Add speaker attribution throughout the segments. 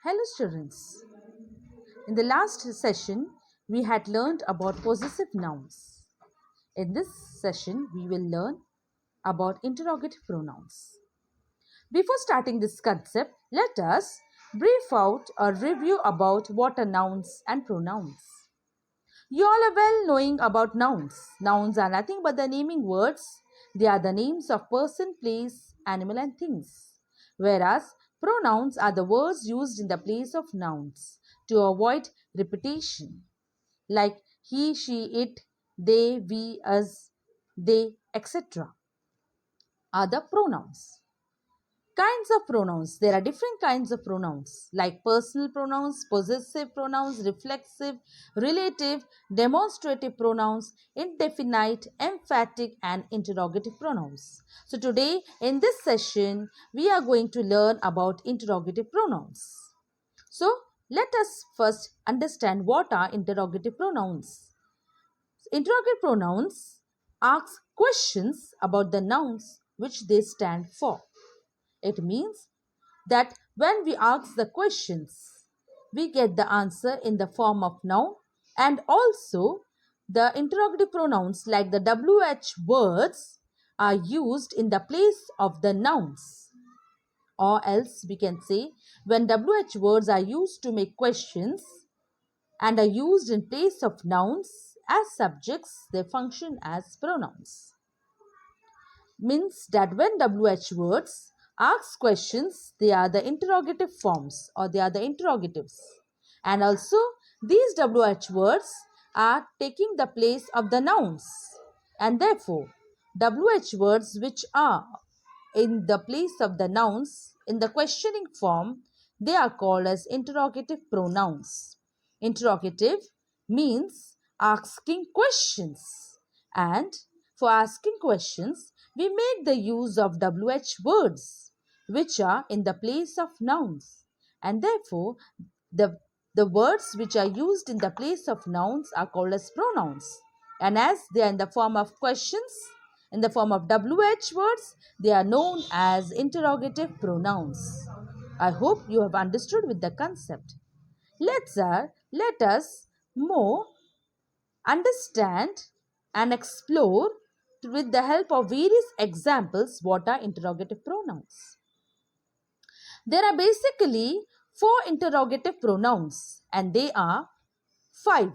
Speaker 1: Hello students. In the last session, we had learned about possessive nouns. In this session, we will learn about interrogative pronouns. Before starting this concept, let us brief out or review about what are nouns and pronouns. You all are well knowing about nouns. Nouns are nothing but the naming words. They are the names of person, place, animal and things. Whereas pronouns are the words used in the place of nouns to avoid repetition. Like he, she, it, they, we, us, they, etc. are the pronouns. Kinds of pronouns. There are different kinds of pronouns like personal pronouns, possessive pronouns, reflexive, relative, demonstrative pronouns, indefinite, emphatic and interrogative pronouns. So today in this session we are going to learn about interrogative pronouns. So let us first understand what are interrogative pronouns. Interrogative pronouns ask questions about the nouns which they stand for. It means that when we ask the questions, we get the answer in the form of noun, and also the interrogative pronouns like the WH words are used in the place of the nouns. Or else we can say when WH words are used to make questions and are used in place of nouns as subjects, they function as pronouns. Means that when WH words ask questions, they are the interrogative forms or they are the interrogatives. And also these WH words are taking the place of the nouns. And therefore, WH words which are in the place of the nouns in the questioning form, they are called as interrogative pronouns. Interrogative means asking questions, and for asking questions we make the use of WH words which are in the place of nouns, and therefore the words which are used in the place of nouns are called as pronouns, and as they are in the form of questions in the form of WH words, they are known as interrogative pronouns. I hope you have understood with the concept. Let us more understand and explore with the help of various examples what are interrogative pronouns. There are basically four interrogative pronouns and they are five.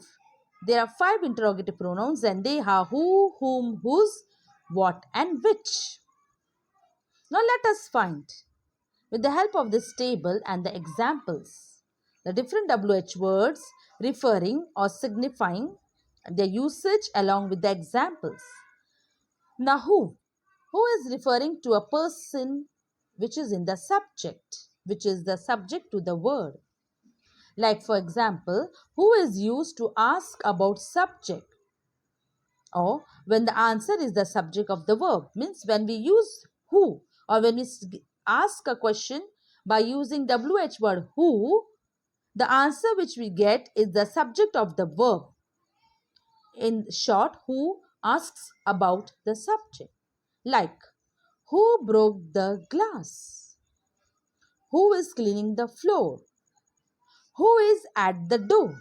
Speaker 1: There are five interrogative pronouns and they are who, whom, whose, what and which. Now let us find with the help of this table and the examples the different WH words referring or signifying their usage along with the examples. Now who is referring to a person which is in the subject, which is the subject to the word. Like for example, who is used to ask about subject, or when the answer is the subject of the verb. Means when we use who or when we ask a question by using WH word who, the answer which we get is the subject of the verb. In short, who asks about the subject. Like, who broke the glass? Who is cleaning the floor? Who is at the door?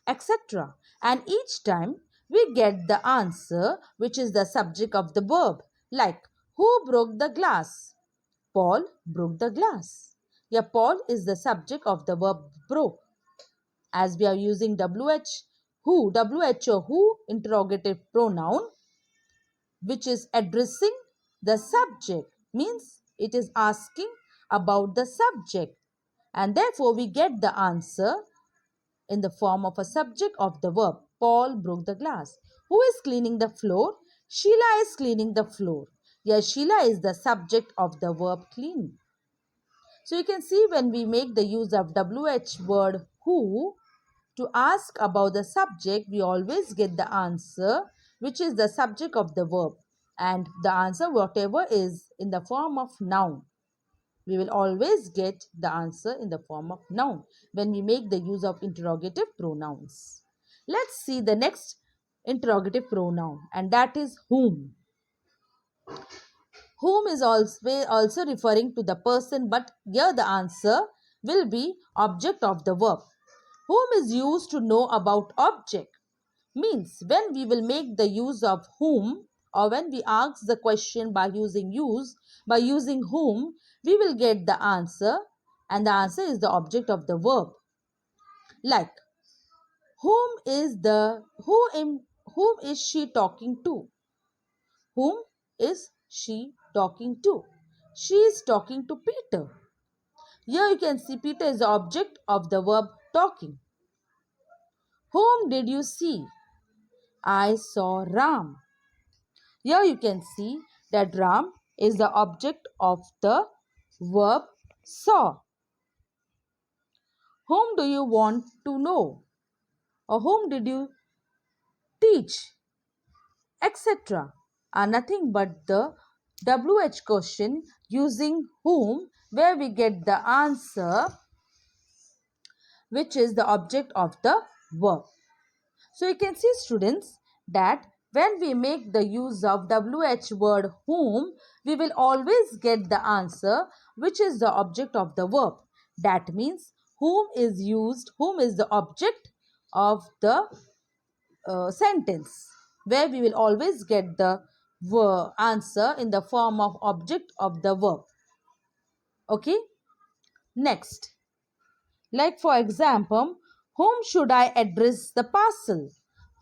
Speaker 1: Etc. And each time we get the answer which is the subject of the verb. Like, who broke the glass? Paul broke the glass. Yeah, Paul is the subject of the verb broke. As we are using WH or who interrogative pronoun which is addressing the subject, means it is asking about the subject, and therefore we get the answer in the form of a subject of the verb. Paul broke the glass. Who is cleaning the floor? Sheila is cleaning the floor. Yes, Sheila is the subject of the verb cleaning. So you can see when we make the use of WH word who to ask about the subject, we always get the answer which is the subject of the verb, and the answer whatever is in the form of noun. We will always get the answer in the form of noun when we make the use of interrogative pronouns. Let's see the next interrogative pronoun, and that is whom. Whom is also referring to the person, but here the answer will be object of the verb. Whom is used to know about object. Means when we will make the use of whom, or when we ask the question by using whom, we will get the answer, and the answer is the object of the verb. Like whom is she talking to? Whom is she talking to? She is talking to Peter. Here you can see Peter is the object of the verb talking. Whom did you see? I saw Ram. Here you can see that Ram is the object of the verb saw. Whom do you want to know? Or whom did you teach? Etc. are nothing but the WH question using whom, where we get the answer which is the object of the verb. So you can see, students, that when we make the use of WH word whom, we will always get the answer which is the object of the verb. That means whom is the object of the sentence, where we will always get the answer in the form of object of the verb. Okay. Next, like for example, whom should I address the parcel?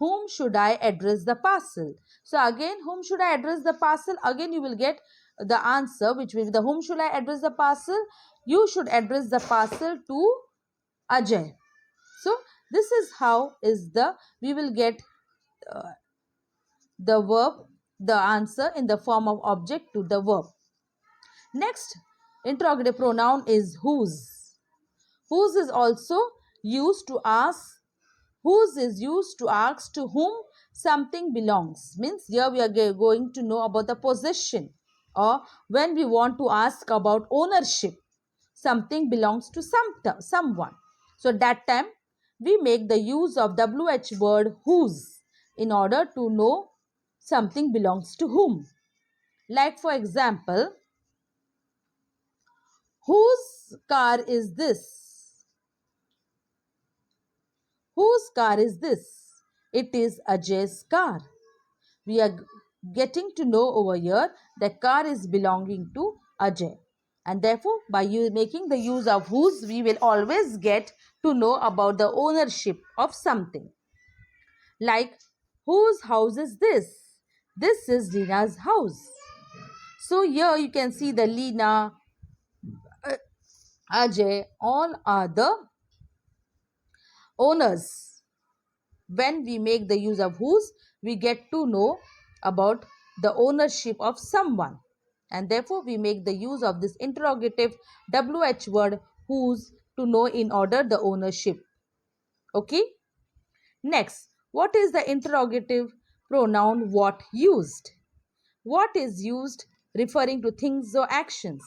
Speaker 1: Whom should I address the parcel? So again, whom should I address the parcel? Again, you will get the answer which will be the whom should I address the parcel? You should address the parcel to Ajay. So this is how we will get the verb, the answer in the form of object to the verb. Next, interrogative pronoun is whose. Whose is also used to ask. Whose is used to ask to whom something belongs. Means here we are going to know about the possession, or when we want to ask about ownership. Something belongs to someone. So that time we make the use of WH word whose in order to know something belongs to whom. Like for example, whose car is this? Whose car is this? It is Ajay's car. We are getting to know over here that car is belonging to Ajay. And therefore, by making the use of whose, we will always get to know about the ownership of something. Like, whose house is this? This is Lina's house. So here you can see the Lina, Ajay, all are the owners. When we make the use of whose, we get to know about the ownership of someone. And therefore, we make the use of this interrogative WH word whose to know in order the ownership. Okay. Next, what is the interrogative pronoun what used? What is used referring to things or actions?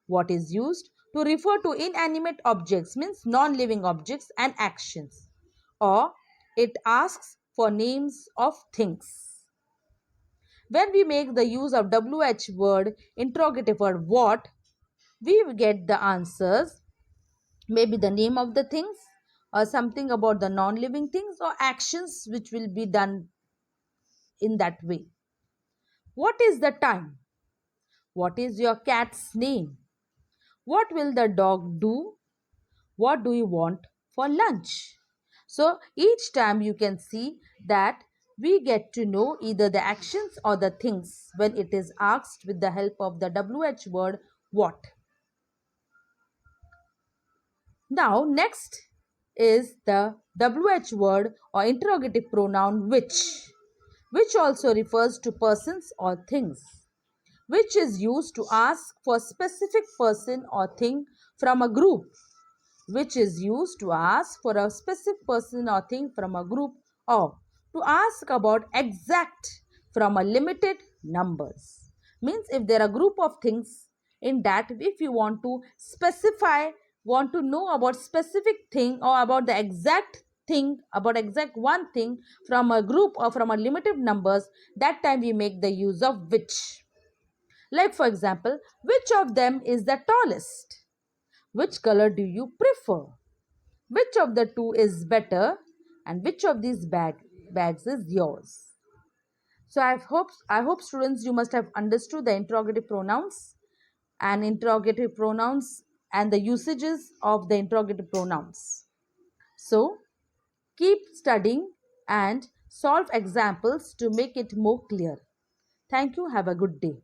Speaker 1: What is used to refer to inanimate objects, means non-living objects and actions. Or it asks for names of things. When we make the use of WH word, interrogative word what, we get the answers, maybe the name of the things or something about the non-living things or actions which will be done in that way. What is the time? What is your cat's name? What will the dog do? What do you want for lunch? So each time you can see that we get to know either the actions or the things when it is asked with the help of the WH word what. Now next is the WH word or interrogative pronoun which also refers to persons or things, which is used to ask for specific person or thing from a group, which is used to ask for a specific person or thing from a group, or to ask about exact from a limited numbers. Means if there are a group of things, in that if you want to specify, want to know about specific thing or about the exact thing, about exact one thing from a group or from a limited numbers, that time we make the use of which. Like for example, which of them is the tallest? Which color do you prefer? Which of the two is better? And which of these bags is yours? So I hope students you must have understood the interrogative pronouns and the usages of the interrogative pronouns. So keep studying and solve examples to make it more clear. Thank you. Have a good day.